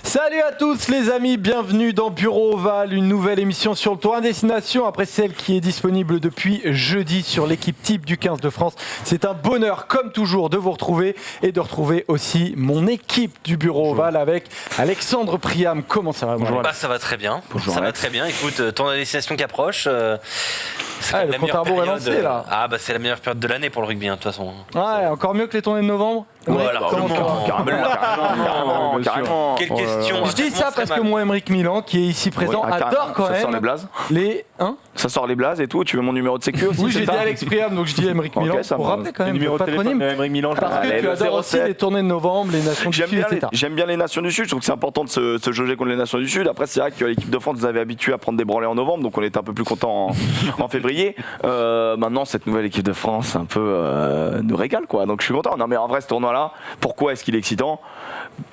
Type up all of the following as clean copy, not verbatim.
Salut à tous les amis, bienvenue dans Bureau Oval, une nouvelle émission sur le tour destination après celle qui est disponible depuis jeudi sur l'équipe type du 15 de France. C'est un bonheur comme toujours de vous retrouver et de retrouver aussi mon équipe du Bureau Oval avec Alexandre Priam. Comment ça va? Bonjour. Ça va très bien. Bonjour, ça va très bien. Écoute, tour destination qui approche. Le compte à rebours est lancé là. C'est la meilleure période de l'année pour le rugby de toute façon. Ouais, encore mieux que les tournées de novembre. Carrément. Quelle question. Je dis ça parce que moi, Aymeric Milan, qui est ici présent, adore quand même. Ça sort les blazes. Ça sort les blazes et tout. Tu veux mon numéro de sécu aussi? Oui, j'ai dit Alex Priam, donc je dis Aymeric Milan. Pour rappeler quand même numéro le de téléphone patronyme. Aymeric Milan. Parce que tu adores aussi les tournées de novembre, les Nations du Sud, etc. J'aime bien les Nations du Sud. Je trouve que c'est important de se jauger contre les Nations du Sud. Après, c'est vrai que l'équipe de France nous avait habitués à prendre des branlées en novembre, donc on était un peu plus content en février. Maintenant, cette nouvelle équipe de France un peu nous régale, quoi. Donc je suis content. Non, mais en vrai, ce tournoi-là, pourquoi est-ce qu'il est excitant?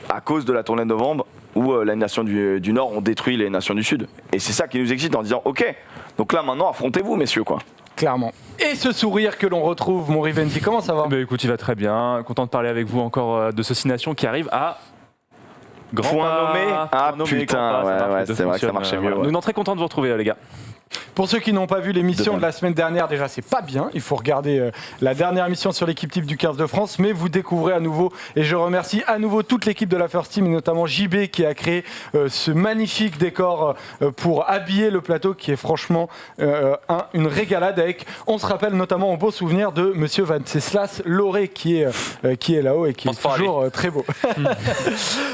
À cause de la tournée de novembre où les nations du Nord ont détruit les nations du Sud. Et c'est ça qui nous excite en disant ok, donc là maintenant affrontez-vous messieurs, quoi. Clairement. Et ce sourire que l'on retrouve, mon Rivenzi, comment ça va? Écoute, il va très bien. Content de parler avec vous encore de ce 6 Nations qui arrive à grand point nommé. Ah putain, c'est vrai que ça marchait mieux. Nous sommes très contents de vous retrouver les gars. Pour ceux qui n'ont pas vu l'émission de la semaine dernière, déjà c'est pas bien, il faut regarder la dernière émission sur l'équipe type du 15 de France, mais vous découvrez à nouveau, et je remercie à nouveau toute l'équipe de la First Team, et notamment JB qui a créé ce magnifique décor pour habiller le plateau, qui est franchement une régalade, avec, on se rappelle notamment un beau souvenir de Monsieur Venceslas Lauré qui est là-haut et qui est toujours très beau.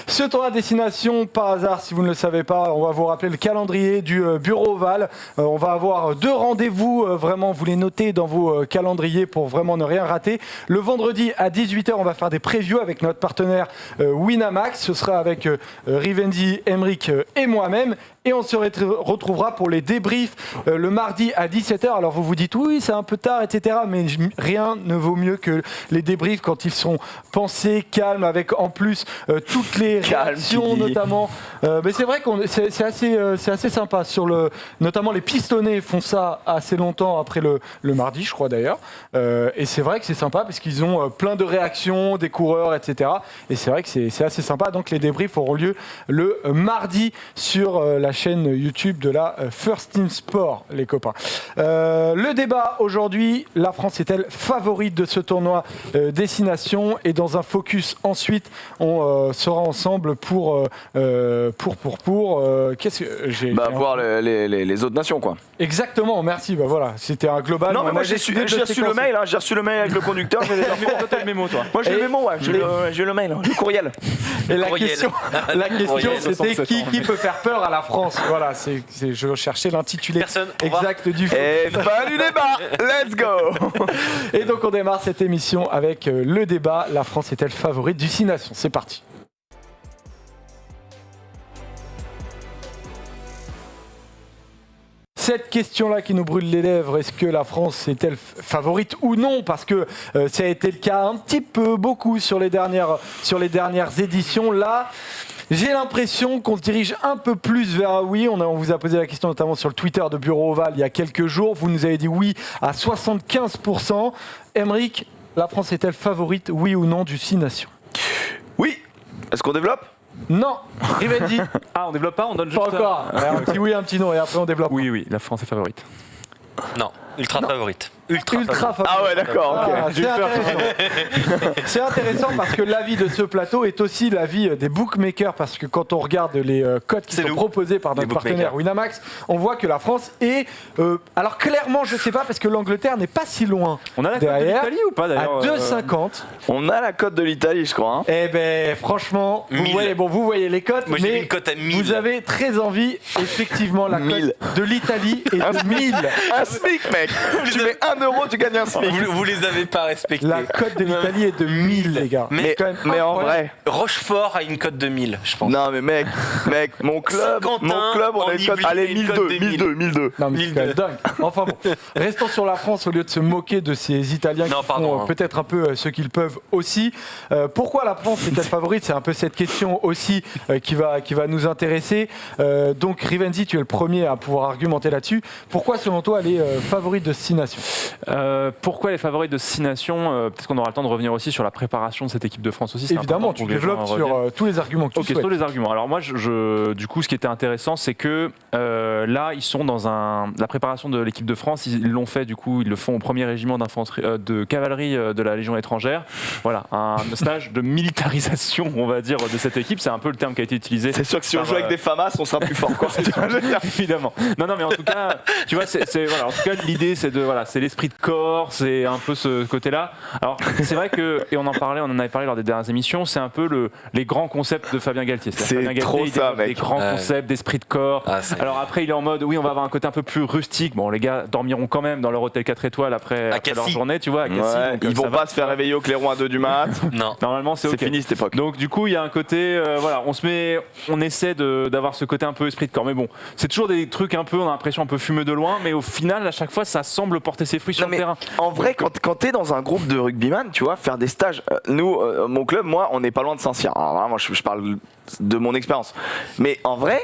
Ce tournoi à destination, par hasard, si vous ne le savez pas, on va vous rappeler le calendrier du Bureau Oval. On va avoir 2 rendez-vous, vraiment, vous les notez dans vos calendriers pour vraiment ne rien rater. Le vendredi à 18h, on va faire des previews avec notre partenaire Winamax. Ce sera avec Rivenzi, Aymeric et moi-même. Et on se retrouvera pour les débriefs le mardi à 17h. Alors vous vous dites oui, c'est un peu tard, etc. Mais rien ne vaut mieux que les débriefs quand ils sont pensés, calmes, avec en plus toutes les réactions notamment. Mais c'est vrai que c'est assez sympa. Notamment les pistonnés font ça assez longtemps après le mardi, je crois d'ailleurs. Et c'est vrai que c'est sympa parce qu'ils ont plein de réactions, des coureurs, etc. Et c'est vrai que c'est assez sympa. Donc les débriefs auront lieu le mardi sur la chaîne YouTube de la First Team Sport, les copains. Le débat aujourd'hui, la France est-elle favorite de ce tournoi destination? Et dans un focus ensuite, on sera ensemble pour qu'est-ce que j'ai voir les autres nations, quoi. Exactement, merci. Voilà, c'était un global. Non, mais moi j'ai reçu le mail, j'ai reçu le mail avec le conducteur. Toi t'as le mémo, toi. Moi j'ai le mémo, j'ai le mail, le courriel. Et la question c'était qui peut faire peur à la France? Voilà, je cherchais l'intitulé exact du film. Et fin du débat, let's go. Et donc on démarre cette émission avec le débat. La France est-elle favorite du 6 Nations? C'est parti. Cette question-là qui nous brûle les lèvres, est-ce que la France est-elle favorite ou non? Parce que ça a été le cas un petit peu beaucoup sur les dernières éditions. Là, j'ai l'impression qu'on se dirige un peu plus vers un oui. On vous a posé la question notamment sur le Twitter de Bureau Oval il y a quelques jours. Vous nous avez dit oui à 75%. Aymeric, la France est-elle favorite, oui ou non, du 6 Nations? Oui. Est-ce qu'on développe? Non. Rivenzi. Ah, on développe pas, on donne juste... Pas encore. Un petit oui, un petit non, et après on développe. Oui, la France est favorite. Non, ultra favorite. Ultra favorite. Ah ouais, d'accord. Okay. C'est intéressant parce que l'avis de ce plateau est aussi l'avis des bookmakers, parce que quand on regarde les codes qui sont proposés par notre partenaire Winamax, on voit que la France est... alors clairement, je sais pas, parce que l'Angleterre n'est pas si loin. On a la cote de l'Italie ou pas d'ailleurs? À 2,50. On a la cote de l'Italie, je crois. Hein. Eh ben franchement, vous voyez les cotes, moi, mais une cote à 1000. Vous avez très envie, effectivement, la cote de l'Italie est de 1000. Un SMIC, mec. Tu mets 1 euro, tu gagnes un SMIC. Vous les avez pas respectés. La cote de l'Italie est de 1000, les gars. Mais- quand même Mais en incroyable. vrai. Rochefort a une cote de 1000, je pense. Non, mais mec, mon club, Saint-Quentin, on a une cote. en Allez, Yvelines, une cote de 1002. Non, mais c'est quand même dingue. Enfin bon, restons sur la France au lieu de se moquer de ces Italiens Non, qui pardon, font hein. peut-être un peu ce qu'ils peuvent aussi. Pourquoi la France est-elle favorite? C'est un peu cette question aussi qui va nous intéresser. Donc Rivenzi, tu es le premier à pouvoir argumenter là-dessus. Pourquoi selon toi elle est favorite de 6 nations? Pourquoi les favoris de 6 nations Peut-être qu'on aura le temps de revenir aussi sur la préparation de cette équipe de France aussi. C'est Évidemment, important tu pour que les développes gens sur reviennent. tous les arguments que tu Ok, souhaites. sur les arguments. Alors moi, du coup, ce qui était intéressant, c'est que là, ils sont dans la préparation de l'équipe de France. Ils l'ont fait, du coup, ils le font au premier régiment d'infanterie, de cavalerie de la Légion étrangère. Voilà, un stage de militarisation, on va dire, de cette équipe. C'est un peu le terme qui a été utilisé. C'est sûr que si on par, joue avec des FAMAS, on sera plus fort. Quoi. Évidemment. Non, mais en tout cas, tu vois, voilà, en tout cas, l'idée, c'est l'esprit de corps, c'est un peu ce côté-là. Alors, c'est vrai que, et on en avait parlé lors des dernières émissions, c'est un peu les grands concepts de Fabien Galtier. C'est Fabien Galtier, trop il ça, développe mec. des grands concepts d'esprit de corps. Alors après, il est en mode, oui, on va avoir un côté un peu plus rustique. Bon, les gars dormiront quand même dans leur hôtel 4 étoiles après leur journée, tu vois, à Cassis, Ouais, donc, ils ça vont va. pas se faire réveiller au clairon à 2 du mat. Non. Normalement, c'est ok. Fini cette époque. Donc du coup, il y a un côté, voilà, on essaie d'avoir ce côté un peu esprit de corps. Mais bon, c'est toujours des trucs un peu, on a l'impression un peu fumeux de loin, mais au final, à chaque fois, ça semble porter ses fruits sur le terrain. En vrai, quand t'es dans un groupe de rugbyman, tu vois, faire des stages. Nous, mon club, moi, on n'est pas loin de Saint-Cyr. Alors vraiment, je parle de mon expérience. Mais en vrai.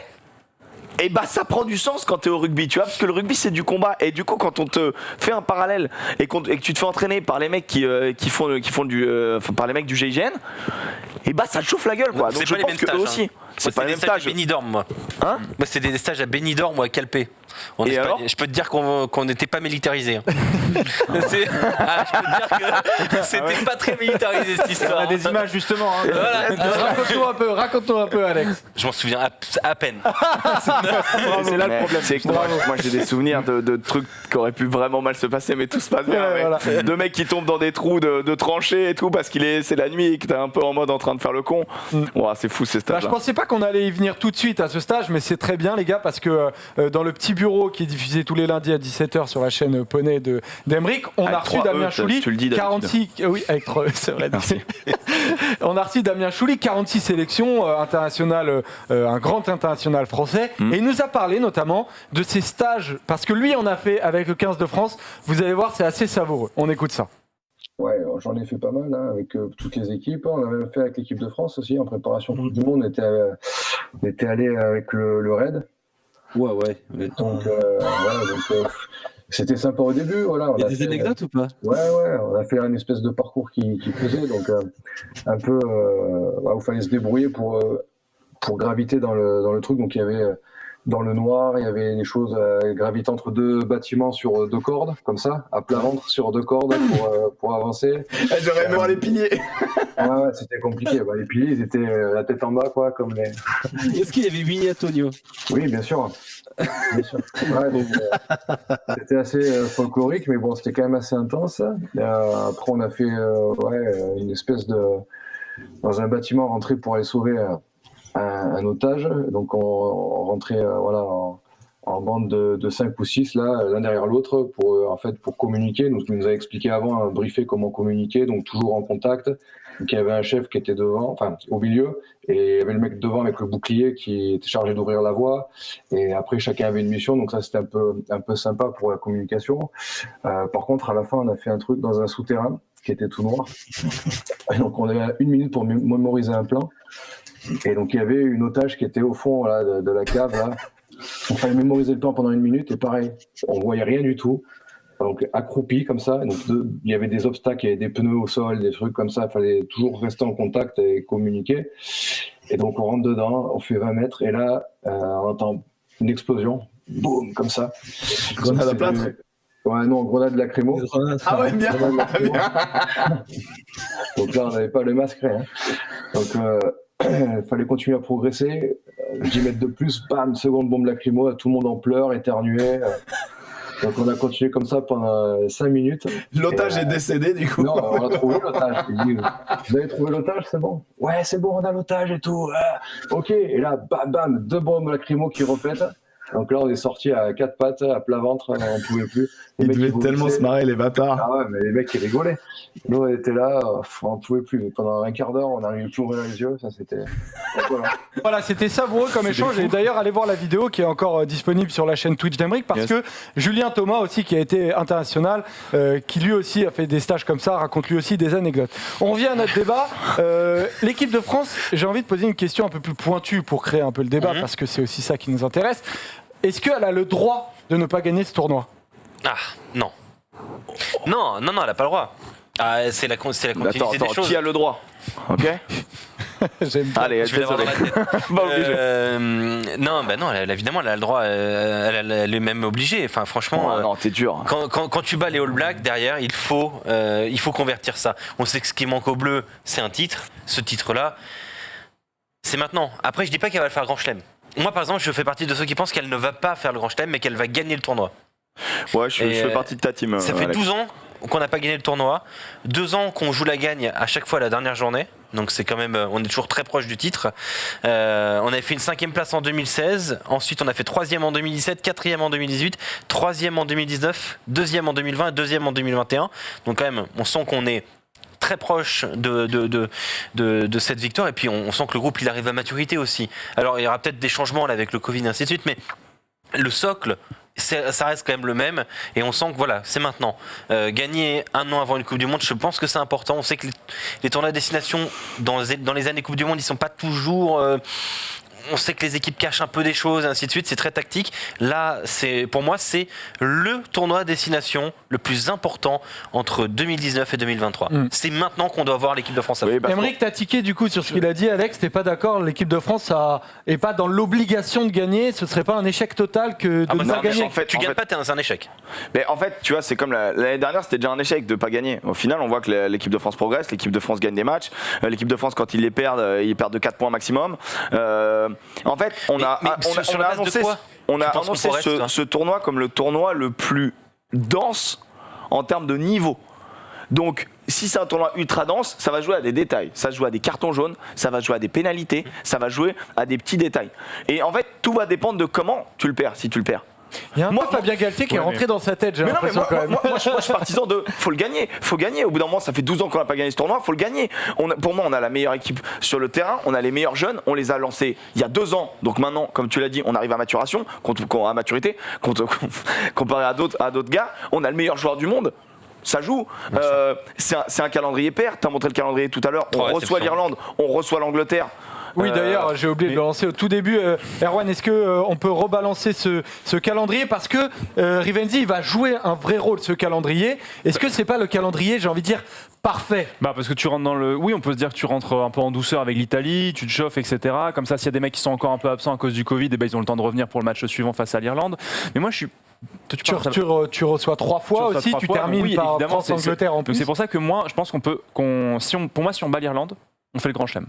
Et bah ça prend du sens quand t'es au rugby, tu vois, parce que le rugby c'est du combat. Et du coup, quand on te fait un parallèle et que tu te fais entraîner par les mecs qui font par les mecs du GIGN, et bah ça te chauffe la gueule, quoi. Donc C'est je pas les pense mêmes que stages, eux aussi. hein. C'est pas les mêmes stages. À Benidorm, moi. Hein? Moi, c'était des stages à Benidorm ou à Calpé. En Et Espagne. alors Je peux te dire qu'on n'était pas militarisé. Je peux te dire que c'était pas très militarisé cette On histoire. a des images justement. hein. Voilà. Raconte-nous un peu, Alex. Je m'en souviens à peine. C'est là le Mais problème. c'est que moi j'ai des souvenirs de trucs qui auraient pu vraiment mal se passer, mais tout se passe bien. Ouais, mec. voilà. De mecs qui tombent dans des trous de tranchées et tout parce c'est la nuit et que t'es un peu en mode en train de faire le con. Ouah, c'est fou ces Bah, stages. je pensais pas qu'on allait y venir tout de suite à ce stage, mais c'est très bien les gars parce que dans le petit bureau qui est diffusé tous les lundis à 17h sur la chaîne Poney d'Emeric, on Avec a reçu 3 Damien E, Chouli, tu le dis d'habitude. 46, oui avec 3 E, c'est vrai. On a reçu Damien Chouli, 46 sélections internationales, un grand international français, et il nous a parlé notamment de ses stages parce que lui on a fait avec le 15 de France. Vous allez voir, c'est assez savoureux. On écoute ça. Ouais, j'en ai fait pas mal avec toutes les équipes. On a même fait avec l'équipe de France aussi en préparation Coupe du Monde. On était allé avec le RAID. Ouais. Donc, c'était sympa au début. Voilà, Il y a des anecdotes ou pas? Ouais, on a fait une espèce de parcours qui faisait. Donc, un peu où il fallait se débrouiller pour graviter dans le truc. Donc, il y avait dans le noir, il y avait des choses graviter entre 2 bâtiments sur 2 cordes, comme ça, à plat ventre sur 2 cordes pour avancer. J'aurais aimé voir les piliers. Ouais, c'était compliqué. Bah, les piliers, ils étaient la tête en bas, quoi, comme les. Est-ce qu'il y avait Winnie Antonio? Oui, bien sûr. Bien sûr. Ouais, donc, c'était assez folklorique, mais bon, c'était quand même assez intense. Après, on a fait une espèce de. Dans un bâtiment, rentrer pour aller sauver un otage. Donc, on rentrait en bande de 5 ou 6, là, l'un derrière l'autre, pour communiquer. Donc, il nous a expliqué avant, briefé comment communiquer, donc toujours en contact. Donc, il y avait un chef qui était devant, au milieu, et il y avait le mec devant avec le bouclier qui était chargé d'ouvrir la voie. Et après, chacun avait une mission, donc ça, c'était un peu sympa pour la communication. Par contre, à la fin, on a fait un truc dans un souterrain qui était tout noir. Et donc, on avait 1 minute pour mémoriser un plan. Et donc, il y avait une otage qui était au fond là, de la cave, là. Il fallait mémoriser le plan pendant 1 minute, et pareil, on voyait rien du tout. Donc, accroupi comme ça. Donc, il y avait des obstacles, il y avait des pneus au sol, des trucs comme ça. Il fallait toujours rester en contact et communiquer. Et donc, on rentre dedans, on fait 20 mètres, et là, on entend une explosion. Boum, comme ça. Grenade à plâtre? Ouais, non, grenade lacrymo. Ah ouais, bien. Donc là, on n'avait pas le masque, rien. Donc, il fallait continuer à progresser. 10 mètres de plus, bam, seconde bombe lacrymo, tout le monde en pleurs, éternuait. Donc on a continué comme ça pendant 5 minutes. L'otage est décédé du coup. Non, on a trouvé l'otage. Il dit, vous avez trouvé l'otage, c'est bon? Ouais, c'est bon, on a l'otage et tout. Ok, et là, bam, bam, 2 bombes lacrymo qui repètent. Donc là, on est sorti à 4 pattes, à plat ventre, on pouvait plus. Les Ils mecs, devaient ils tellement vomissaient. se marrer, les bâtards. Ah ouais, mais les mecs, ils rigolaient. Nous, on était là, on pouvait plus. Pendant un quart d'heure, on n'arrivait plus à ouvrir les yeux. Ça, c'était. Donc, voilà. Voilà, c'était savoureux comme échange. Et d'ailleurs, allez voir la vidéo qui est encore disponible sur la chaîne Twitch d'Emeric parce que Julien Thomas aussi, qui a été international, qui lui aussi a fait des stages comme ça, raconte lui aussi des anecdotes. On revient à notre débat. L'équipe de France, j'ai envie de poser une question un peu plus pointue pour créer un peu le débat parce que c'est aussi ça qui nous intéresse. Est-ce qu'elle a le droit de ne pas gagner ce tournoi ? Ah, non. Non, elle n'a pas le droit. Ah, c'est la continuité Attends, des choses. qui a le droit? Ok. J'aime bien. Allez, Je vais l'avoir désolé. dans la tête. Pas obligé. Non, évidemment, elle a le droit. Elle est même obligée. Enfin, franchement. Oh, non, t'es dur. Quand tu bats les All Blacks, derrière, il faut convertir ça. On sait que ce qui manque aux Bleus, c'est un titre. Ce titre-là, c'est maintenant. Après, je dis pas qu'elle va le faire le Grand Chelem. Moi, par exemple, je fais partie de ceux qui pensent qu'elle ne va pas faire le Grand Chelem, mais qu'elle va gagner le tournoi. Ouais, je fais partie de ta team. Ça fait Alex. 12 ans qu'on n'a pas gagné le tournoi, 2 ans qu'on joue la gagne à chaque fois à la dernière journée. Donc c'est quand même, on est toujours très proche du titre. On avait fait une 5e place en 2016, ensuite on a fait 3e en 2017, 4e en 2018, 3e en 2019, 2e en 2020 et 2e en 2021. Donc quand même, on sent qu'on est très proche de cette victoire et puis on sent que le groupe il arrive à maturité aussi. Alors il y aura peut-être des changements là, avec le Covid et ainsi de suite, mais le socle, ça reste quand même le même et on sent que voilà, c'est maintenant. Gagner un an avant une Coupe du Monde, je pense que c'est important. On sait que les tournois à destination dans les années Coupe du Monde, ils sont pas toujours... on sait que les équipes cachent un peu des choses, et ainsi de suite, c'est très tactique. Là, pour moi, c'est le tournoi à destination le plus important entre 2019 et 2023. C'est maintenant qu'on doit voir l'équipe de France. Oui, bah, Emeric, t'as tiqué du coup sur ce qu'il a dit, Alex. T'es pas d'accord? L'équipe de France est pas dans l'obligation de gagner. Ce serait pas un échec total que de ne pas gagner. en fait, tu gagnes pas, c'est un échec. Mais en fait, tu vois, c'est comme l'année dernière, c'était déjà un échec de pas gagner. Au final, on voit que l'équipe de France progresse, l'équipe de France gagne des matchs. L'équipe de France, quand ils les perdent, ils perdent de 4 points maximum. En fait, on a annoncé ce tournoi comme le tournoi le plus dense en termes de niveau. Donc, si c'est un tournoi ultra dense, ça va jouer à des détails. Ça va jouer à des cartons jaunes, ça va jouer à des pénalités, ça va jouer à des petits détails. Et en fait, tout va dépendre de comment tu le perds, si tu le perds. Il y a un peu Fabien Galtier qui est rentré dans sa tête, j'ai Mais non, mais l'impression quand même. moi, je suis partisan de faut le gagner. Au bout d'un moment, ça fait 12 ans qu'on n'a pas gagné ce tournoi, faut le gagner. Pour moi, on a la meilleure équipe sur le terrain, on a les meilleurs jeunes, on les a lancés il y a 2 ans. Donc maintenant, comme tu l'as dit, on arrive à maturité, comparé à d'autres gars, on a le meilleur joueur du monde. Ça joue. C'est un calendrier pair. Tu as montré le calendrier tout à l'heure. On reçoit l'Irlande, on reçoit l'Angleterre. Oui, d'ailleurs, j'ai oublié de le lancer au tout début. Erwan, est-ce qu'on peut rebalancer ce calendrier? Parce que Rivenzi, il va jouer un vrai rôle, ce calendrier. Est-ce que c'est pas le calendrier, j'ai envie de dire, parfait? Parce que tu rentres Oui, on peut se dire que tu rentres un peu en douceur avec l'Italie, tu te chauffes, etc. Comme ça, s'il y a des mecs qui sont encore un peu absents à cause du Covid, ils ont le temps de revenir pour le match suivant face à l'Irlande. Mais moi, je suis... Tu reçois 3 fois aussi, tu termines par France-Angleterre en plus. Donc c'est pour ça que moi, je pense pour moi, si on bat l'Irlande, on fait le Grand Chelem.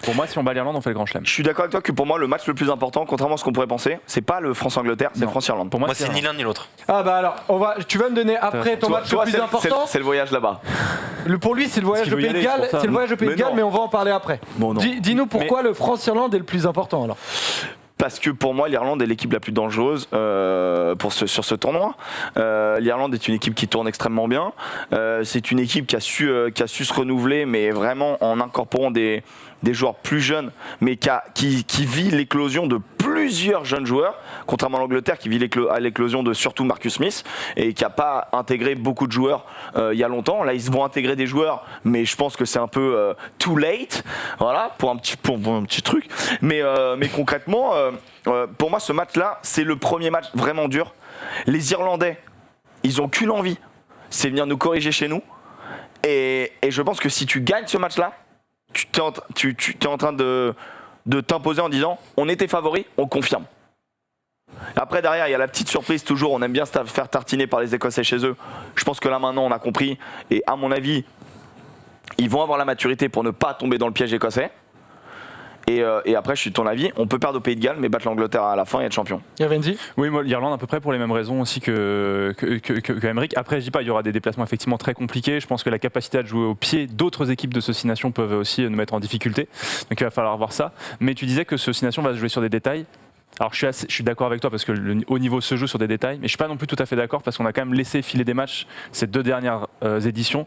Pour moi, si on bat l'Irlande, on fait le Grand Chelem. Je suis d'accord avec toi que pour moi, le match le plus important, contrairement à ce qu'on pourrait penser, c'est pas le France-Angleterre, c'est le France-Irlande. Pour Moi, c'est ni l'un ni l'autre. Ah bah alors, tu vas me donner après ton match le plus important. C'est le voyage là-bas. Pour lui, c'est le voyage au Pays de Galles, mais on va en parler après. Bon, non. Dis-nous pourquoi le France-Irlande est le plus important alors. Parce que pour moi, l'Irlande est l'équipe la plus dangereuse sur ce tournoi. L'Irlande est une équipe qui tourne extrêmement bien. C'est une équipe qui a su se renouveler, mais vraiment en incorporant des joueurs plus jeunes, mais qui vit l'éclosion de plusieurs jeunes joueurs, contrairement à l'Angleterre qui vit l'éclosion de surtout Marcus Smith et qui n'a pas intégré beaucoup de joueurs il y a longtemps. Là, ils vont intégrer des joueurs, mais je pense que c'est un peu too late, voilà, pour un petit truc. Mais concrètement, pour moi, ce match-là, c'est le premier match vraiment dur. Les Irlandais, ils n'ont qu'une envie, c'est venir nous corriger chez nous. Et je pense que si tu gagnes ce match-là, tu es en train de t'imposer en disant on était favoris, on confirme. Après derrière il y a la petite surprise toujours, on aime bien se faire tartiner par les Écossais chez eux. Je pense que là maintenant on a compris et à mon avis ils vont avoir la maturité pour ne pas tomber dans le piège écossais. Et après, je suis de ton avis, on peut perdre au Pays de Galles, mais battre l'Angleterre à la fin et être champion. Rivenzi? Oui, moi, l'Irlande à peu près pour les mêmes raisons aussi que Emeric. Après, je dis pas, il y aura des déplacements effectivement très compliqués. Je pense que la capacité à jouer au pied d'autres équipes de ce Six Nations peuvent aussi nous mettre en difficulté. Donc il va falloir voir ça. Mais tu disais que ce Six Nations va se jouer sur des détails. Alors je suis d'accord avec toi parce que le haut niveau se joue sur des détails, mais je suis pas non plus tout à fait d'accord parce qu'on a quand même laissé filer des matchs ces 2 dernières éditions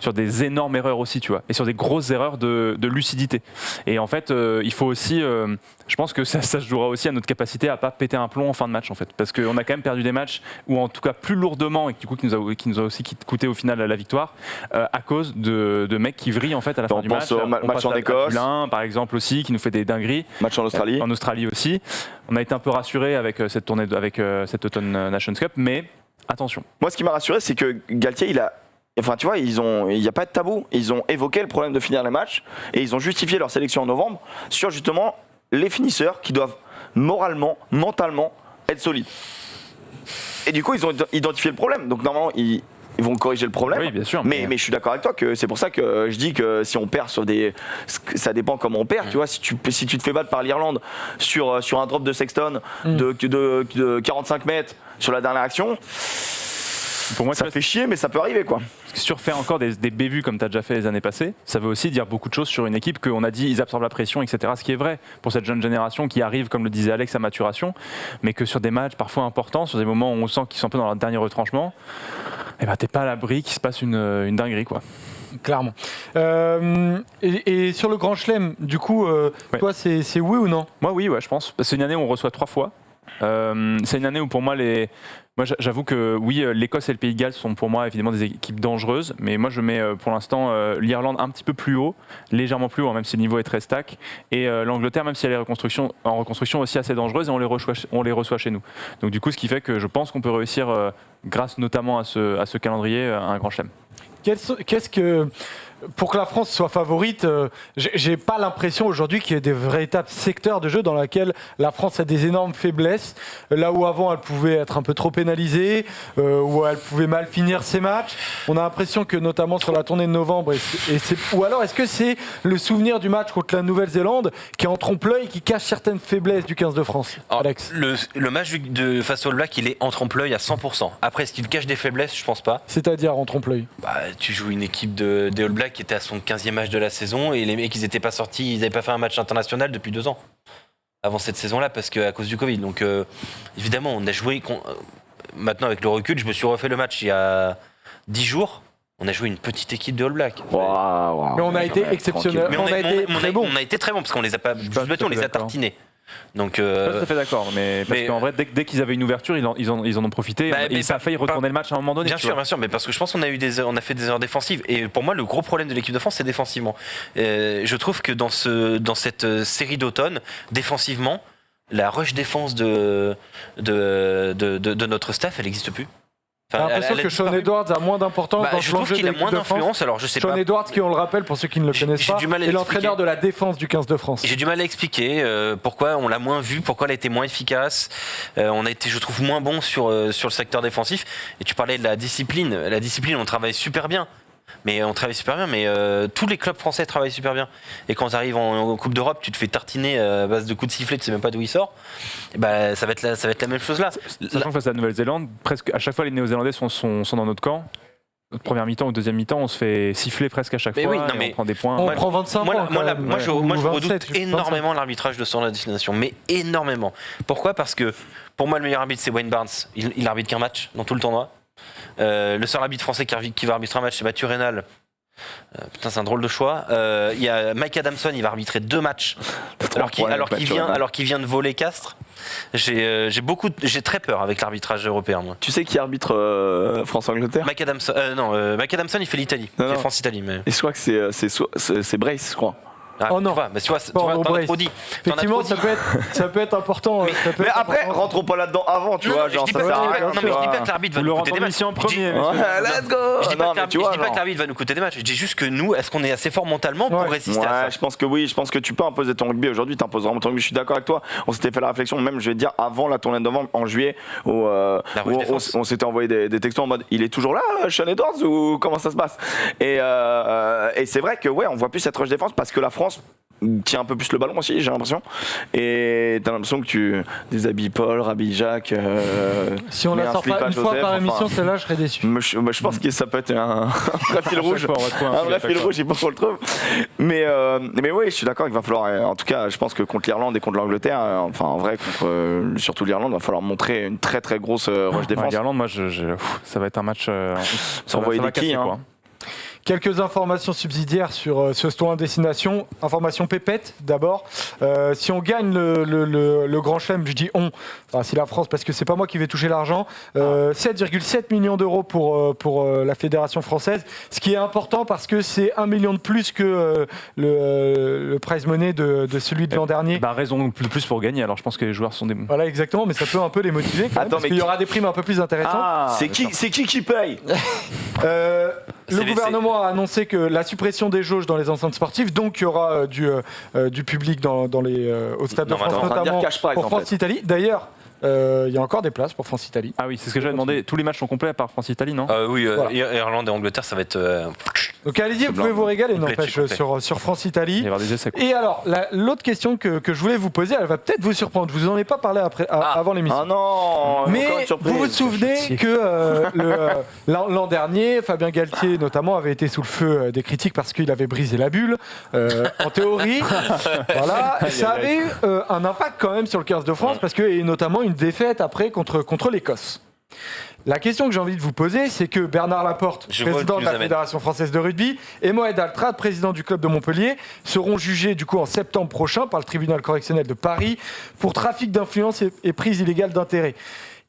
sur des énormes erreurs aussi, tu vois, et sur des grosses erreurs de lucidité. Et en fait, il faut aussi, je pense que ça se jouera aussi à notre capacité à pas péter un plomb en fin de match, en fait, parce qu'on a quand même perdu des matchs où, en tout cas, plus lourdement et du coup, qui nous a aussi coûté au final la victoire à cause de mecs qui vrillent en fait à la fin du match. On pense au match en Écosse, par exemple aussi, qui nous fait des dingueries. Match en Australie. En Australie aussi. On a été un peu rassuré avec cette tournée, avec cette Autumn Nations Cup, mais attention. Moi, ce qui m'a rassuré, c'est que Galtier, enfin, tu vois, il n'y a pas de tabou. Ils ont évoqué le problème de finir les matchs et ils ont justifié leur sélection en novembre sur justement les finisseurs qui doivent moralement, mentalement être solides. Et du coup, ils ont identifié le problème. Donc normalement, ils vont corriger le problème. Oui, bien sûr. Mais je suis d'accord avec toi que c'est pour ça que je dis que si on perd sur des, ça dépend comment on perd. Tu vois, si tu te fais battre par l'Irlande sur un drop de Sexton de 45 mètres sur la dernière action. Pour moi, ça fait chier, mais ça peut arriver, quoi. Surfaire encore des bévues comme tu as déjà fait les années passées, ça veut aussi dire beaucoup de choses sur une équipe qu'on a dit ils absorbent la pression, etc. Ce qui est vrai pour cette jeune génération qui arrive, comme le disait Alex, à maturation, mais que sur des matchs parfois importants, sur des moments où on sent qu'ils sont un peu dans leur dernier retranchement, eh ben, t'es pas à l'abri qu'il se passe une dinguerie, quoi. Clairement. Et sur le Grand Chelem, du coup, toi, c'est oui ou non? Moi, oui, je pense. C'est une année où on reçoit 3 fois. C'est une année où pour moi moi j'avoue que oui, l'Écosse et le Pays de Galles sont pour moi évidemment des équipes dangereuses, mais moi je mets pour l'instant l'Irlande un petit peu plus haut, légèrement plus haut, même si le niveau est très stack, et l'Angleterre, même si elle est en reconstruction aussi assez dangereuse, et on les reçoit chez nous. Donc du coup, ce qui fait que je pense qu'on peut réussir grâce notamment à ce calendrier un grand chelem. Qu'est-ce que, pour que la France soit favorite, j'ai pas l'impression aujourd'hui qu'il y ait des véritables secteurs de jeu dans lesquels la France a des énormes faiblesses. Là où avant elle pouvait être un peu trop pénalisée, où elle pouvait mal finir ses matchs. On a l'impression que notamment sur la tournée de novembre, ou alors est-ce que c'est le souvenir du match contre la Nouvelle-Zélande qui est en trompe-l'œil et qui cache certaines faiblesses du 15 de France? Alors, Alex, le match face au All Black, il est en trompe-l'œil à 100%. Après, est-ce qu'il cache des faiblesses? Je pense pas. c'est-à-dire en trompe-l'œil. Tu joues une équipe des All Blacks qui était à son 15e match de la saison et les mecs, ils n'étaient pas sortis, ils n'avaient pas fait un match international depuis 2 ans avant cette saison-là parce qu'à cause du Covid. Donc évidemment, on a joué. Maintenant, avec le recul, je me suis refait le match il y a 10 jours. On a joué une petite équipe de All Blacks. Wow. Mais on a été exceptionnel. Mais on a été très bon. On a été très bon parce qu'on les a pas. On les a tartinés. Donc, Je suis pas tout à fait d'accord, mais parce qu'en vrai, dès qu'ils avaient une ouverture, ils en ont profité et ça a failli retourner le match à un moment donné. Bien sûr, mais parce que je pense qu'on a fait des erreurs défensives. Et pour moi, le gros problème de l'équipe de France, c'est défensivement. Je trouve que dans cette série d'automne, défensivement, la rush défense de notre staff, elle n'existe plus. J'ai l'impression que Sean Edwards a moins d'importance dans je trouve qu'il a moins d'influence. Alors je sais Sean pas. Edwards, qui on le rappelle pour ceux qui ne le connaissent pas, est l'entraîneur de la défense du 15 de France. J'ai du mal à expliquer pourquoi on l'a moins vu, pourquoi elle a été moins efficace. On a été, je trouve, moins bon sur le secteur défensif. Et tu parlais de la discipline. La discipline, on travaille super bien. Mais tous les clubs français travaillent super bien. Et quand tu arrives en Coupe d'Europe, tu te fais tartiner à base de coups de sifflet, tu sais même pas d'où il sort. Bah, ça va être la même chose là. Sachant que face à la Nouvelle-Zélande, presque à chaque fois les Néo-Zélandais sont dans notre camp. Notre première mi-temps ou deuxième mi-temps, on se fait siffler presque à chaque fois. On prend des points. On prend 25 points. Moi, je redoute énormément l'arbitrage de son destination, mais énormément. Pourquoi? Parce que pour moi, le meilleur arbitre, c'est Wayne Barnes. Il arbitre qu'un match dans tout le tournoi. Le seul arbitre français qui va arbitrer un match, c'est Mathieu Rénal. Putain, c'est un drôle de choix. Il y a Mike Adamson, il va arbitrer 2 matchs alors qu'il vient de voler Castres. J'ai très peur avec l'arbitrage européen, moi. Tu sais qui arbitre France-Angleterre? Mike Adamson, Mike Adamson, il fait l'Italie. Il fait France-Italie. Mais... Et je crois que c'est Brace, je crois. Oh non, tu vois, t'en as trop dit. Effectivement, ça peut être important. Mais après, rentrons pas là-dedans avant, tu vois. Je dis pas que l'arbitre va nous coûter des matchs. en premier. Let's go. Je dis pas que l'arbitre va nous coûter des matchs. Je dis juste que nous, est-ce qu'on est assez fort mentalement pour résister à ça? Je pense que oui. Je pense que tu peux imposer ton rugby aujourd'hui. T'imposes vraiment ton rugby. Je suis d'accord avec toi. On s'était fait la réflexion, même je vais te dire avant la tournée de novembre, en juillet, où on s'était envoyé des textos en mode il est toujours là, Sean Edwards, ou comment ça se passe? Et c'est vrai que on voit plus cette rush défense parce que la France tient un peu plus le ballon aussi, j'ai l'impression. Et t'as l'impression que tu déshabilles Paul, rhabilles Jacques. Si on mets la un sort slip pas à une fois Joseph, par émission, enfin, celle-là, je serais déçu. je pense que ça peut être un vrai fil rouge. fois, on va trouver un Un fil vrai à chaque fil fois. rouge, il faut qu'on le trouve. Mais oui, je suis d'accord, il va falloir. En tout cas, je pense que contre l'Irlande et contre l'Angleterre, enfin en vrai, contre surtout l'Irlande, il va falloir montrer une très très grosse rush défense. L'Irlande, moi, ça va être un match. Ça envoyer va des quilles, casser, hein. quoi. Quelques informations subsidiaires sur ce tournoi de destination. Information pépette d'abord. Si on gagne le Grand Chelem, je dis enfin c'est la France parce que c'est pas moi qui vais toucher l'argent. 7,7 millions d'euros pour la fédération française. Ce qui est important parce que c'est 1 million de plus que le prize money de celui de l'an dernier. Raison de plus pour gagner. Alors je pense que les joueurs sont des. Voilà exactement, mais ça peut un peu les motiver quand même, Attends, parce mais qu'il y aura des primes un peu plus intéressantes. C'est qui paye? Le gouvernement a annoncé que la suppression des jauges dans les enceintes sportives, donc il y aura du public au Stade de France, notamment pour France-Italie. D'ailleurs, il y a encore des places pour France-Italie. Ah oui, c'est ce que j'avais demandé. Tous les matchs sont complets à part France-Italie, non? Oui, Voilà. Irlande et Angleterre, ça va être. Donc allez-y, vous pouvez vous régaler, n'empêche, sur France-Italie. Il va y avoir des essais. Et alors, l'autre question que je voulais vous poser, elle va peut-être vous surprendre. Je vous en ai pas parlé avant l'émission. Ah non. Mais encore une surprise. vous vous souvenez que l'an dernier, Fabien Galtier notamment avait été sous le feu des critiques parce qu'il avait brisé la bulle. En théorie, voilà, ça avait eu un impact quand même sur le 15 de France parce que et notamment une défaite après contre l'Écosse. La question que j'ai envie de vous poser, c'est que Bernard Laporte, président de la Fédération française de rugby, et Moed Altrad, président du club de Montpellier, seront jugés du coup en septembre prochain par le tribunal correctionnel de Paris pour trafic d'influence et prise illégale d'intérêt.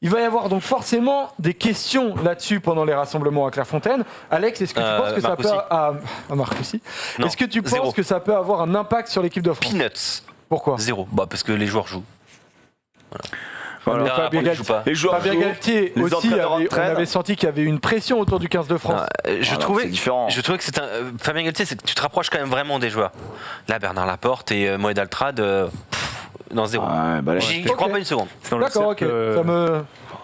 Il va y avoir donc forcément des questions là-dessus pendant les rassemblements à Clairefontaine. Alex, est-ce que tu penses que ça peut... Marc aussi. Est-ce que tu penses que ça peut avoir un impact sur l'équipe de France? Peanuts. Pourquoi? Zéro. Parce que les joueurs jouent. Voilà. Fabien Les Galtier aussi, on avait senti qu'il y avait une pression autour du 15 de France. Je trouvais que c'était Fabien Galtier, c'est que tu te rapproches quand même vraiment des joueurs. Là, Bernard Laporte et Moed Altrad, non, zéro. J'y crois pas une seconde. D'accord, ok.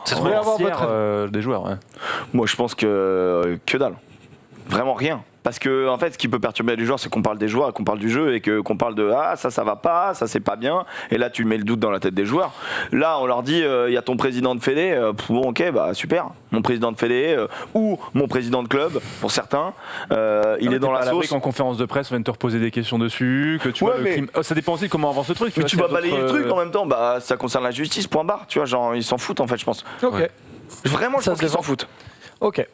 Ça voulait avoir votre avis. Des joueurs, ouais. Moi, je pense que dalle. Vraiment rien. Parce que en fait, ce qui peut perturber les joueurs, c'est qu'on parle des joueurs, qu'on parle du jeu et qu'on parle de ça va pas, ça c'est pas bien. Et là, tu mets le doute dans la tête des joueurs. Là, on leur dit, il y a ton président de fédé. Bon, ok, bah super. Mon président de fédé ou mon président de club, pour certains, il est dans la sauce. En conférence de presse, on vient de te reposer des questions dessus. Que tu vois, ça dépend aussi de comment avance le truc. Mais tu vas balayer le truc en même temps. Bah, ça concerne la justice. Point barre. Tu vois, genre ils s'en foutent en fait, je pense. Ok. Ouais. Vraiment, je pense qu'ils s'en foutent. Ok.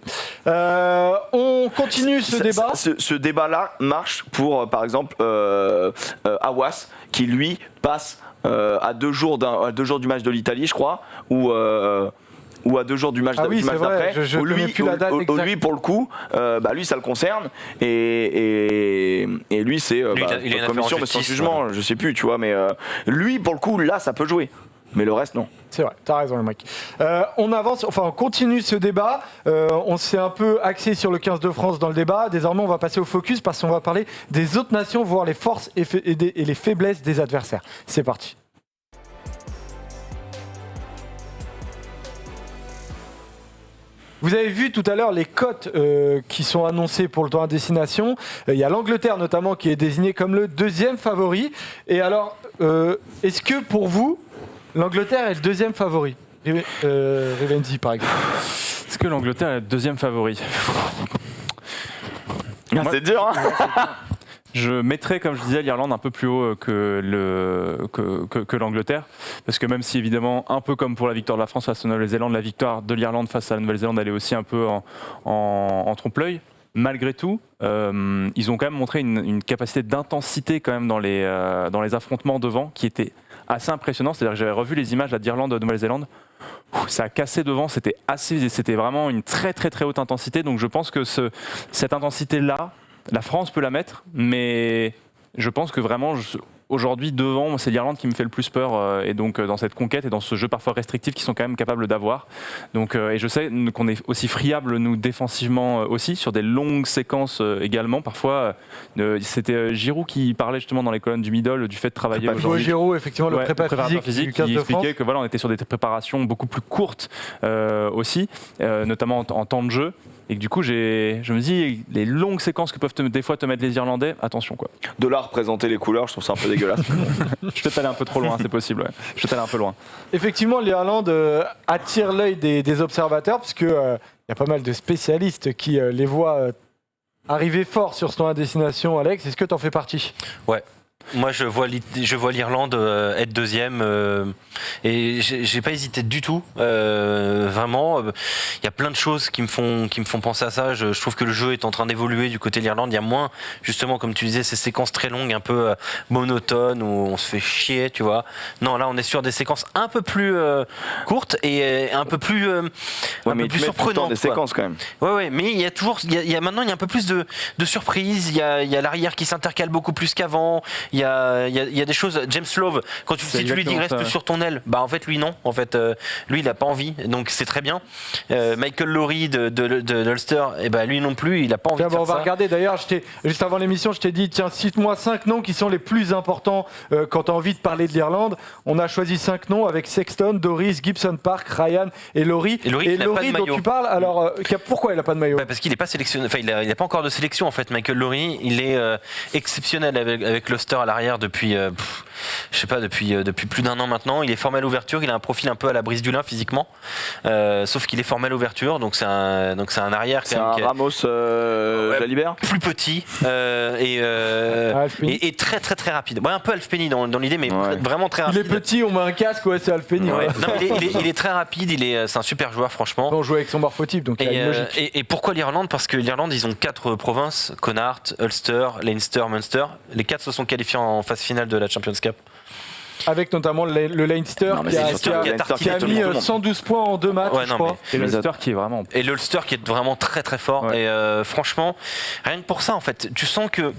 On continue ce débat. Ce débat-là marche pour, par exemple, Awas, qui lui passe à 2 jours du match de l'Italie, je crois, ou à 2 jours du match d'après. Lui, pour le coup, lui, ça le concerne. Et lui, c'est il a commission, mais sans jugement, je sais plus, tu vois. Mais lui, pour le coup, là, ça peut jouer. Mais le reste, non. C'est vrai, t'as raison, le mec. On avance, on continue ce débat. On s'est un peu axé sur le 15 de France dans le débat. Désormais, on va passer au focus parce qu'on va parler des autres nations, voir les forces et les faiblesses des adversaires. C'est parti. Vous avez vu tout à l'heure les cotes qui sont annoncées pour le tournoi de destination. Il y a l'Angleterre notamment qui est désignée comme le 2e favori. Et alors, est-ce que pour vous, l'Angleterre est le 2e favori? Rivenzi, par exemple. Est-ce que l'Angleterre est le 2e favori? C'est dur, hein. Je mettrais, comme je disais, l'Irlande un peu plus haut que l'Angleterre. Parce que même si, évidemment, un peu comme pour la victoire de la France face à la Nouvelle-Zélande, la victoire de l'Irlande face à la Nouvelle-Zélande, elle est aussi un peu en trompe-l'œil. Malgré tout, ils ont quand même montré une capacité d'intensité quand même dans les affrontements devant qui était assez impressionnant. C'est-à-dire que j'avais revu les images d'Irlande de Nouvelle-Zélande. Ça a cassé devant, c'était vraiment une très très très haute intensité. Donc je pense que cette intensité-là, la France peut la mettre, mais je pense que vraiment, aujourd'hui, devant, c'est l'Irlande qui me fait le plus peur. Et donc, dans cette conquête et dans ce jeu parfois restrictif qu'ils sont quand même capables d'avoir. Donc, et je sais qu'on est aussi friable, nous, défensivement aussi, sur des longues séquences également. Parfois, c'était Giroud qui parlait justement dans les colonnes du middle du fait de travailler aujourd'hui. Giroud, effectivement, le préparateur physique qui expliquait que voilà, on était sur des préparations beaucoup plus courtes aussi, notamment en temps de jeu. Et que du coup, je me dis, les longues séquences que peuvent des fois te mettre les Irlandais, attention quoi. De là à représenter les couleurs, je trouve ça un peu dégueulasse. Je suis peut-être allé un peu trop loin, c'est possible. Ouais. Je suis peut-être allé un peu loin. Effectivement, l'Irlande attire l'œil des observateurs, puisque il y a pas mal de spécialistes qui les voient arriver fort sur ce tournoi à destination. Alex, est-ce que tu en fais partie ? Ouais. Moi, je vois l'Irlande être deuxième et j'ai pas hésité du tout. Vraiment, il y a plein de choses qui me font penser à ça. Je trouve que le jeu est en train d'évoluer du côté de l'Irlande. Il y a moins, justement, comme tu disais, ces séquences très longues, un peu monotones où on se fait chier, tu vois. Non, là, on est sur des séquences un peu plus courtes et un peu plus surprenantes. Des séquences quand même. Ouais, mais il y a toujours, maintenant, il y a un peu plus de surprises. Il y a l'arrière qui s'intercale beaucoup plus qu'avant. Il y a des choses. James Love, si tu lui dis reste sur ton aile, bah en fait lui non. En fait, lui il a pas envie, donc c'est très bien. Michael Lowry de l'Ulster, et ben lui non plus, il a pas envie de faire on va ça. regarder. D'ailleurs, juste avant l'émission, je t'ai dit tiens, cite-moi 5 noms qui sont les plus importants quand tu as envie de parler de l'Irlande. On a choisi 5 noms avec Sexton, Doris, Gibson Park, Ryan et Lowry. Et Lowry dont tu parles, alors pourquoi il a pas de maillot ? Parce qu'il n'est pas sélectionné. Enfin, il a pas encore de sélection en fait. Michael Lowry, il est exceptionnel avec l'Ulster à l'arrière depuis, je sais pas, depuis plus d'1 an maintenant. Il est formé à l'ouverture. Il a un profil un peu à la Brice Dulin physiquement, sauf qu'il est formé à l'ouverture. Donc c'est un arrière. C'est un Ramos Jalibert. Plus petit et très très très rapide. Ouais, un peu Alf Penny dans l'idée, mais vraiment très rapide. Il est petit, on met un casque, c'est Alf Penny. Ouais. Non, il est très rapide. C'est un super joueur franchement. On joue avec son morphotype, donc il y a une logique. Et pourquoi l'Irlande ? Parce que l'Irlande, ils ont 4 provinces, Connacht, Ulster, Leinster, Munster. Les 4 se sont qualifiés en phase finale de la Champions Cup. Avec notamment le Leinster qui a mis 112 points en 2 matchs, je crois. Et l'Ulster qui est vraiment... Et l'Ulster qui est vraiment très très fort. Ouais. Et franchement, rien que pour ça, en fait, tu sens que...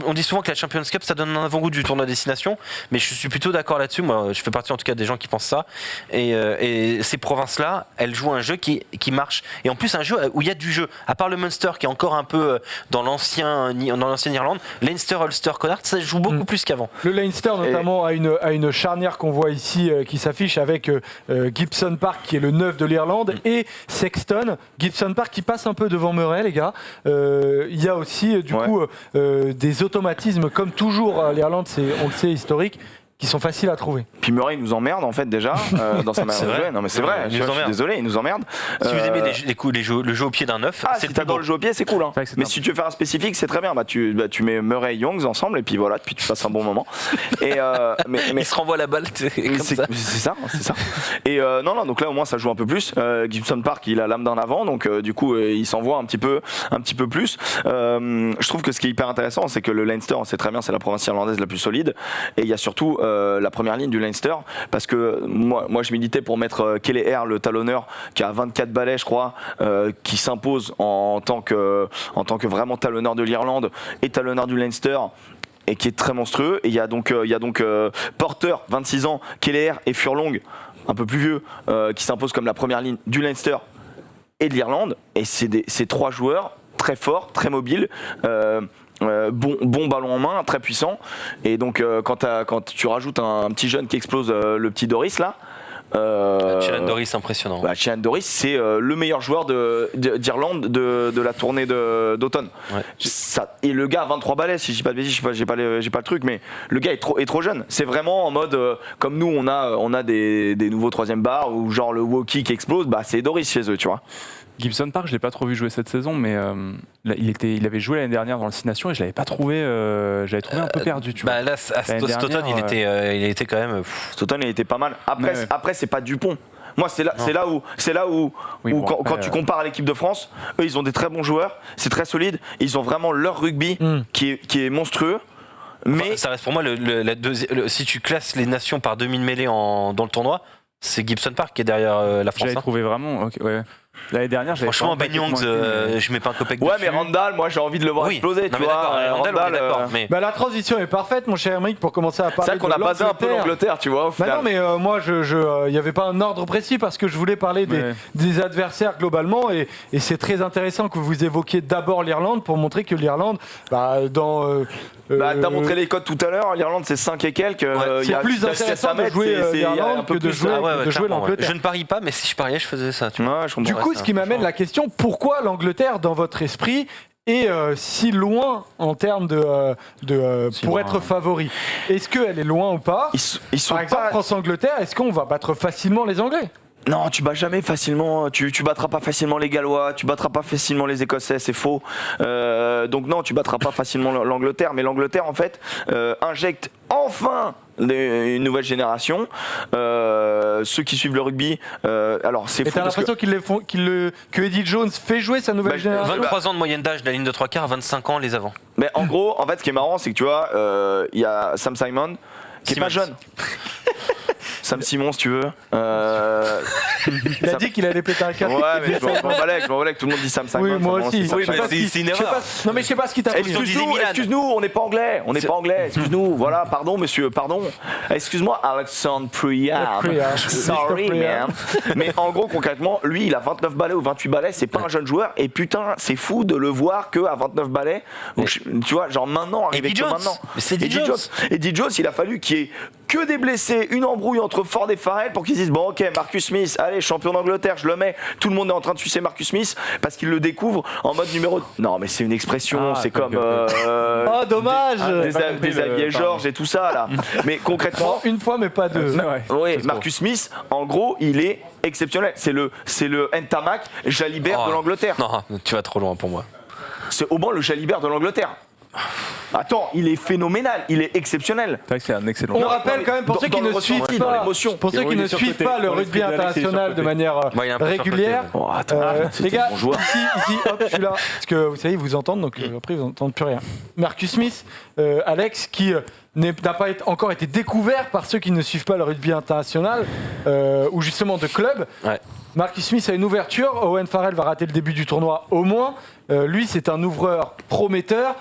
On dit souvent que la Champions Cup, ça donne un avant-goût du tournoi destination, mais je suis plutôt d'accord là-dessus. Moi, je fais partie en tout cas des gens qui pensent ça. Et ces provinces-là, elles jouent un jeu qui marche. Et en plus, un jeu où il y a du jeu. À part le Munster qui est encore un peu dans l'ancienne Irlande, Leinster, Ulster, Connacht, ça joue beaucoup plus qu'avant. Le Leinster notamment a une charnière qu'on voit ici qui s'affiche avec Gibson Park qui est le 9 de l'Irlande et Sexton. Gibson Park qui passe un peu devant Murray, les gars. Il y a aussi du coup des automatismes comme toujours à l'Irlande, on le sait, historique, qui sont faciles à trouver. Puis Murray il nous emmerde en fait déjà dans sa manière de jouer. Non mais c'est vrai, je suis désolé, il nous emmerde. Si vous aimez le jeu au pied d'un 9, si t'adores le jeu au pied, c'est cool. Hein. Mais si tu veux faire un spécifique, c'est très bien. Tu mets Murray et Youngs ensemble et puis voilà, puis tu passes un bon moment. Et mais il se renvoie la balle. C'est ça. Et non, donc là au moins ça joue un peu plus. Gibson Park, il a l'âme d'un avant, donc du coup il s'envoie un petit peu plus. Je trouve que ce qui est hyper intéressant, c'est que le Leinster, on sait très bien, c'est la province irlandaise la plus solide. Et il y a surtout la première ligne du Leinster, parce que moi je militais pour mettre Kelly Air, le talonneur qui a 24 balais je crois, qui s'impose en tant que vraiment talonneur de l'Irlande et talonneur du Leinster et qui est très monstrueux. Et il y a donc Porter, 26 ans, Kelly et Furlong, un peu plus vieux, qui s'imposent comme la première ligne du Leinster et de l'Irlande. Et c'est 3 joueurs très forts, très mobiles, bon ballon en main, très puissant. Et donc quand tu rajoutes un petit jeune qui explose, le petit Doris là, Chelan Doris, impressionnant. Chelan Doris, c'est le meilleur joueur d'Irlande de la tournée d'automne. Ouais. Et le gars a 23 balais, si je dis pas de bêtises, j'ai pas le truc, mais le gars est trop jeune. C'est vraiment en mode comme nous on a des nouveaux 3e bars ou genre le Woki qui explose, c'est Doris chez eux, tu vois. Gibson Park, je l'ai pas trop vu jouer cette saison, mais il avait joué l'année dernière dans le 6 Nations et je l'avais pas trouvé, j'avais trouvé un peu perdu. Tu vois. Là, cet automne, il était quand même. Cet automne, il était pas mal. Après, c'est pas Dupont. Moi, c'est là où quand tu compares à l'équipe de France, eux, ils ont des très bons joueurs, c'est très solide. Ils ont vraiment leur rugby qui est monstrueux. Mais ça reste pour moi si tu classes les nations par 2000 mêlées dans le tournoi, c'est Gibson Park qui est derrière la France. J'avais trouvé vraiment. Okay, ouais. L'année dernière, franchement, Ben Youngs, je mets pas un copec dessus. Ouais, mais Randall, moi j'ai envie de le voir exploser, tu vois. Randall, mais... la transition est parfaite, mon cher Emric, pour commencer à parler. C'est vrai qu'on a basé un peu l'Angleterre, tu vois. Au final. Non, mais moi, il n'y avait pas un ordre précis parce que je voulais parler des adversaires globalement, et c'est très intéressant que vous évoquiez d'abord l'Irlande pour montrer que l'Irlande, t'as montré les codes tout à l'heure, l'Irlande c'est 5 et quelques. C'est plus intéressant de jouer l'Irlande que de jouer l'Angleterre. Je ne parie pas, mais si je pariais, je faisais ça. Ouais, je comprends. coup, ce qui m'amène la question, pourquoi l'Angleterre, dans votre esprit, est si loin en termes pour être favori? Est-ce qu'elle est loin ou pas? Ils sont Par exemple, pas... France-Angleterre, est-ce qu'on va battre facilement les Anglais? Non, tu bats jamais facilement. Tu battras pas facilement les Gallois, tu battras pas facilement les Écossais, c'est faux. Donc non, tu battras pas facilement l'Angleterre. Mais l'Angleterre, en fait, injecte enfin une nouvelle génération. Ceux qui suivent le rugby, alors c'est fou. Et t'as l'impression que Eddie Jones fait jouer sa nouvelle génération? 23 ans de moyenne d'âge de la ligne de 3 quarts, 25 ans les avants. Mais en gros, en fait, ce qui est marrant, c'est que tu vois, il y a Sam Simon qui est pas jeune. Sam Simon, si tu veux. Il a dit qu'il allait péter un câble. Ouais, mais je m'en balais que tout le monde dit Sam Simon. Oui, moi aussi. Sam Oui, mais Simon. c'est une erreur. Non, mais je sais pas ce qui t'a pris. Excuse-nous, on n'est pas anglais. On n'est pas anglais. Excuse-nous. Voilà, pardon, monsieur, pardon. Excuse-moi, Alexandre Priam. Sorry, man. Mais en gros, concrètement, lui, il a 29 balais ou 28 balais. C'est pas un jeune joueur. Et putain, c'est fou de le voir qu'à 29 balais. Tu vois, genre maintenant, arrivé que maintenant. C'est Eddie Jones. Eddie Jones, il a fallu qu'il y ait que des blessés, une embrouille entre Ford et Farrell pour qu'ils disent bon ok, Marcus Smith, allez, champion d'Angleterre, je le mets. Tout le monde est en train de sucer Marcus Smith parce qu'il le découvre en mode numéro. Non mais c'est une expression, c'est comme Oh dommage. Xavier Georges et tout ça là. Mais concrètement, Une fois mais pas deux. oui, Marcus Smith, en gros, il est exceptionnel. C'est le Ntamak Jalibert de l'Angleterre. Non, tu vas trop loin pour moi. C'est au moins le Jalibert de l'Angleterre. Attends, il est phénoménal, il est exceptionnel. C'est vrai que c'est un excellent. On rappelle quand même pour ceux qui ne suivent pas, pour ceux qui ne suivent pas le rugby international de manière régulière. Les gars, ici, hop, je suis là. Parce que vous savez, ils vous entendent, donc après ils n'entendent plus rien. Marcus Smith, Alex, qui n'a pas encore été découvert par ceux qui ne suivent pas le rugby international ou justement de club. Ouais. Marcus Smith a une ouverture. Owen Farrell va rater le début du tournoi au moins. Lui, c'est un ouvreur prometteur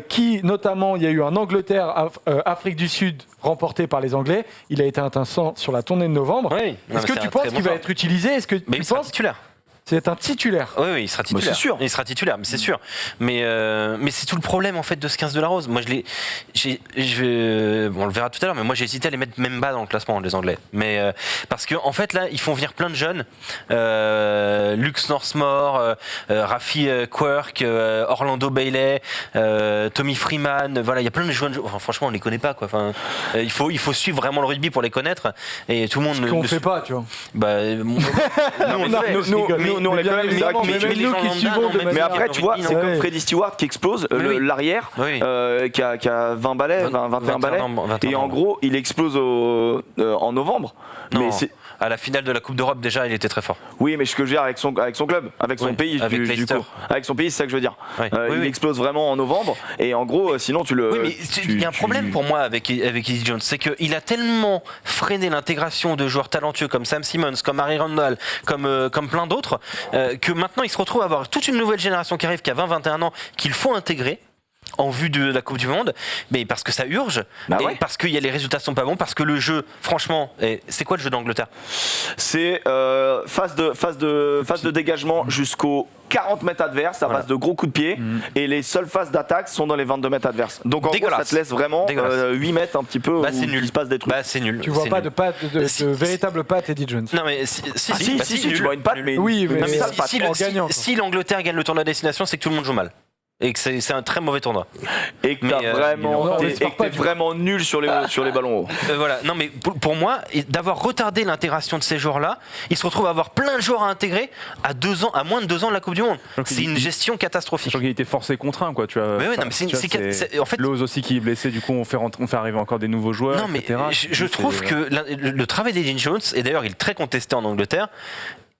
qui, notamment, il y a eu un Angleterre-Afrique du Sud remporté par les Anglais. Il a été intéressant sur la tournée de novembre. Oui. Est-ce que tu penses qu'il va être utilisé? Est-ce que Mais tu il sera penses titulaire. c'est un titulaire? Oui, il sera titulaire. c'est sûr. Il sera titulaire, mais c'est sûr. Mais c'est tout le problème en fait de ce 15 de la Rose. Moi, on le verra tout à l'heure, mais moi j'ai hésité à les mettre même bas dans le classement les Anglais. Mais parce que en fait là, ils font venir plein de jeunes. Lux Northmore, Rafi Quirk, Orlando Bailey, Tommy Freeman. Voilà, il y a plein de jeunes. Enfin, franchement, on les connaît pas quoi. Enfin, il faut suivre vraiment le rugby pour les connaître. Et tout le monde. Ce qu'on fait pas, tu vois. Bah, Nous, on les connaît, mais c'est vrai que mais nous qui suivons de mais après, tu vois, c'est Ouais. comme Freddy Stewart qui explose, l'arrière, Oui. qui a 20 balais, 21 balais. 21 Et en gros, il explose en novembre. Non, Mais c'est... à la finale de la Coupe d'Europe, déjà, il était très fort. Oui, mais ce que je veux dire avec son club, avec son Oui, pays, avec du Leicester. coup. Avec son pays, c'est ça que je veux dire. Oui. Il explose vraiment en novembre. Et en gros, sinon, tu le. Oui, mais il y a un problème pour moi avec Eddie Jones, c'est qu'il a tellement freiné l'intégration de joueurs talentueux comme Sam Simons, comme Harry Randall, comme plein d'autres, que maintenant il se retrouve à avoir toute une nouvelle génération qui arrive, qui a 20-21 ans, qu'il faut intégrer en vue de la Coupe du Monde, mais parce que ça urge, et parce qu'il y a les résultats sont pas bons, parce que le jeu, franchement, c'est quoi le jeu d'Angleterre? C'est phase de dégagement jusqu'au 40 mètres adverses, à base de gros coups de pied, et les seules phases d'attaque sont dans les 22 mètres adverses. Donc en gros, ça te laisse vraiment 8 mètres un petit peu où il se passe des trucs. Bah, c'est nul. Tu vois pas de véritable patte Eddie Jones. Non mais si, tu vois une patte, mais oui, mais si l'Angleterre gagne le tournoi de destination, c'est que tout le monde joue mal. Et que c'est un très mauvais tournoi. Et que t'es vraiment nul sur les ballons hauts. Voilà. Non mais pour moi, d'avoir retardé l'intégration de ces joueurs-là, ils se retrouvent à avoir plein de joueurs à intégrer à moins de 2 ans de la Coupe du Monde. C'est une gestion catastrophique. Je crois qu'il était forcé contraint, quoi. Tu vois. Mais ouais, non, mais en fait, Lowe aussi qui est blessé, du coup on fait arriver encore des nouveaux joueurs. Non mais etc. je trouve que le travail d'Eddie Jones, et d'ailleurs il est très contesté en Angleterre,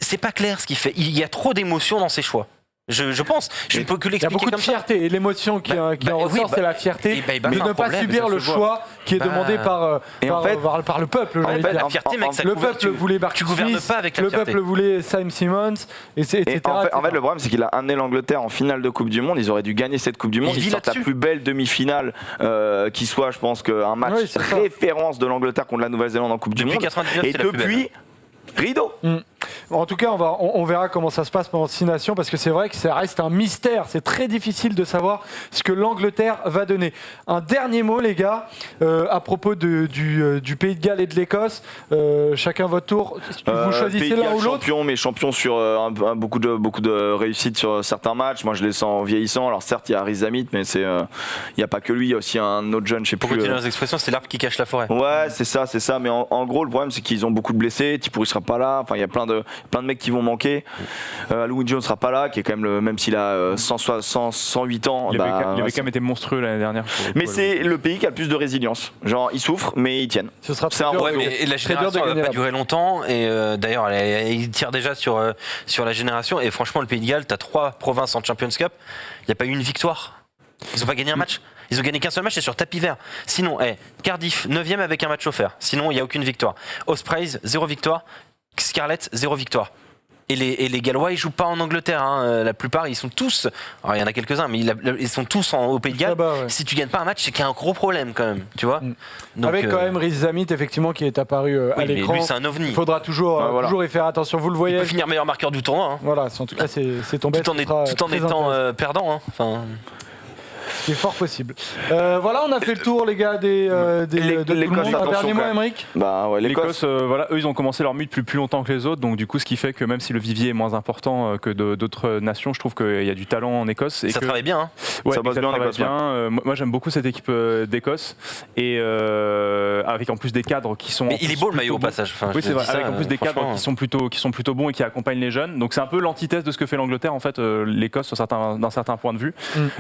c'est pas clair ce qu'il fait. Il y a trop d'émotions dans ses choix. Je pense. Je ne peux que l'expliquer comme ça. Il y a beaucoup de fierté et l'émotion qui en ressort, c'est la fierté de ne pas subir le choix qui est demandé par le peuple. La fierté, mec, le peuple voulait Marcus Smith, gouvernes pas avec la le fierté. peuple voulait Sam Simons, etc. En fait, le problème, c'est qu'il a amené l'Angleterre en finale de Coupe du Monde. Ils auraient dû gagner cette Coupe du Monde. Ils sortent la plus belle demi-finale qui soit, je pense, qu'un match référence de l'Angleterre contre la Nouvelle-Zélande en Coupe du Monde. Depuis 99, et c'est la plus belle. Rideau. En tout cas, on verra comment ça se passe pendant 6 nations, parce que c'est vrai que ça reste un mystère. C'est très difficile de savoir ce que l'Angleterre va donner. Un dernier mot, les gars, à propos du Pays de Galles et de l'Écosse. Chacun votre tour. Vous choisissez Pays de l'un Galles ou l'autre. champion, mais champion sur beaucoup de réussites sur certains matchs. Moi, je les sens vieillissants. Alors certes, il y a Riz Ahmed, mais il n'y a pas que lui. Il y a aussi un autre jeune, je sais Pour plus. continuer nos expressions, c'est l'arbre qui cache la forêt. Ouais, c'est ça. Mais en gros, le problème, c'est qu'ils ont beaucoup de blessés. Tipour, il sera pas là. Enfin, il y a plein de mecs qui vont manquer. Louis Jones sera pas là, qui est quand même même s'il a 108 ans. Il avait quand même été monstrueux l'année dernière. Mais c'est le pays qui a le plus de résilience. Genre, ils souffrent, mais ils tiennent. Ce sera C'est un dur, Ouais, dur mais la très dur de génération elle gagner va pas là-bas. durer longtemps et d'ailleurs il tire déjà sur la génération et franchement le Pays de Galles, t'as 3 provinces en Champions Cup, il n'y a pas eu une victoire. Ils ont pas gagné un match. Ils ont gagné qu'un seul match, c'est sur tapis vert. Sinon, Cardiff 9e avec un match offert. Sinon, il n'y a aucune victoire. Ospreys 0 victoire. Scarlett 0 victoire. Et les Gallois, ils jouent pas en Angleterre. Hein. La plupart, ils sont tous. Alors, il y en a quelques-uns, mais ils sont tous au Pays de Galles. Là-bas, ouais. Si tu gagnes pas un match, c'est qu'il y a un gros problème quand même. Tu vois. Donc, Avec quand même Riz Ahmed, effectivement, qui est apparu à oui, mais l'écran. lui, c'est un ovni. Il faudra toujours, voilà. toujours y faire attention. Vous le Il voyez. peut finir meilleur marqueur du tournoi. Hein. Voilà, en tout cas, c'est tombé. Tout en étant perdant. Hein. Enfin, C'est fort possible. Voilà, on a fait le tour, les gars, de tout le l'Écosse, monde. Un attention, dernier mot, quand même. Émeric. Bah ouais, L'Écosse, voilà, eux ils ont commencé leur mue depuis plus longtemps que les autres, donc du coup ce qui fait que même si le vivier est moins important que d'autres nations, je trouve qu'il y a du talent en Écosse. Et ça que, travaille bien. Hein. ouais, Ça bosse bien en travaille Écosse, bien. Moi j'aime beaucoup cette équipe d'Écosse et avec en plus des cadres qui sont. Mais il est beau le maillot au passage. Enfin, Oui, je c'est vrai. dis ça, Avec en plus des cadres franchement, qui sont plutôt bons et qui accompagnent les jeunes. Donc c'est un peu l'antithèse de ce que fait l'Angleterre en fait, l'Écosse d'un certain point de vue.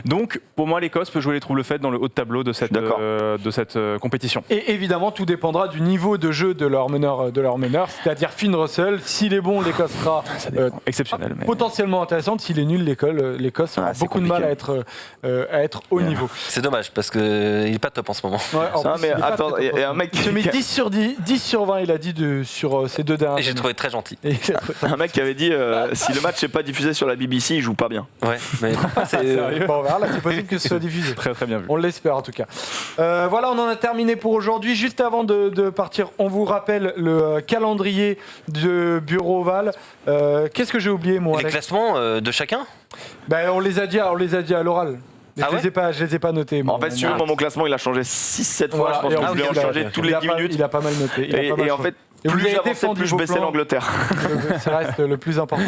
Donc pour moi l'Écosse peut jouer les troubles faites dans le haut de tableau de cette compétition. Et évidemment, tout dépendra du niveau de jeu de leur meneur, c'est-à-dire Finn Russell. S'il est bon, l'Écosse sera Exceptionnel. Mais... potentiellement intéressante. S'il est nul, l'Écosse aura c'est beaucoup de mal compliqué. à être au niveau. C'est dommage parce qu'il est pas top en ce moment. Ouais, en Ça, plus, mais il est pas attends, très il y a un mec Il se met 10 sur 10, 10 sur 20, il a dit sur ces 2 dernières Et j'ai années. trouvé très gentil. Et- un mec qui avait dit si le match n'est pas diffusé sur la BBC, il joue pas bien. Ouais, mais Sérieux. Bon, on verra, là, c'est possible que ce soit diffusé. Très très bien vu. On l'espère en tout cas. Voilà, on en a terminé pour aujourd'hui. Juste avant de partir, on vous rappelle le calendrier de Bureau Oval. Qu'est-ce que j'ai oublié, moi, les Alex? classements de chacun. Ben, on les a dit à l'oral. Mais Ah je les ai pas notés. En fait, si tu veux, mon classement, il a changé 6-7 fois. Voilà, Je pense et que en je voulais plus, en changer toutes les 10 minutes. Il a pas mal noté. Il a pas mal Et en changé. fait, Et vous plus avez j'avançais, défendu plus je vos baissais plans. l'Angleterre. Ça reste le plus important.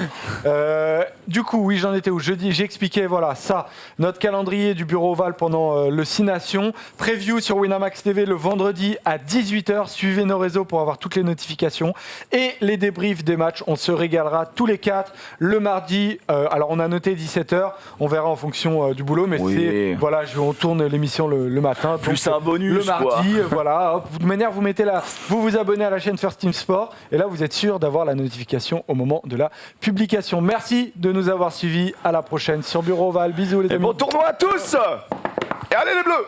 Du coup, oui, j'en étais où? J'expliquais, voilà, ça, notre calendrier du Bureau Oval pendant le 6 Nations. Preview sur Winamax TV le vendredi à 18h. Suivez nos réseaux pour avoir toutes les notifications. Et les débriefs des matchs, on se régalera tous les 4 le mardi. Alors, on a noté 17h. On verra en fonction du boulot. Mais Oui. voilà, on tourne l'émission le matin. Plus Donc, un bonus, le mardi, quoi. voilà. Hop, de manière, vous abonnez à la chaîne First Team Sport. Et là, vous êtes sûr d'avoir la notification au moment de la publication. Merci de nous avoir suivis. À la prochaine sur Bureau Oval. Bisous les Et amis. bon tournoi à tous. Et allez les Bleus.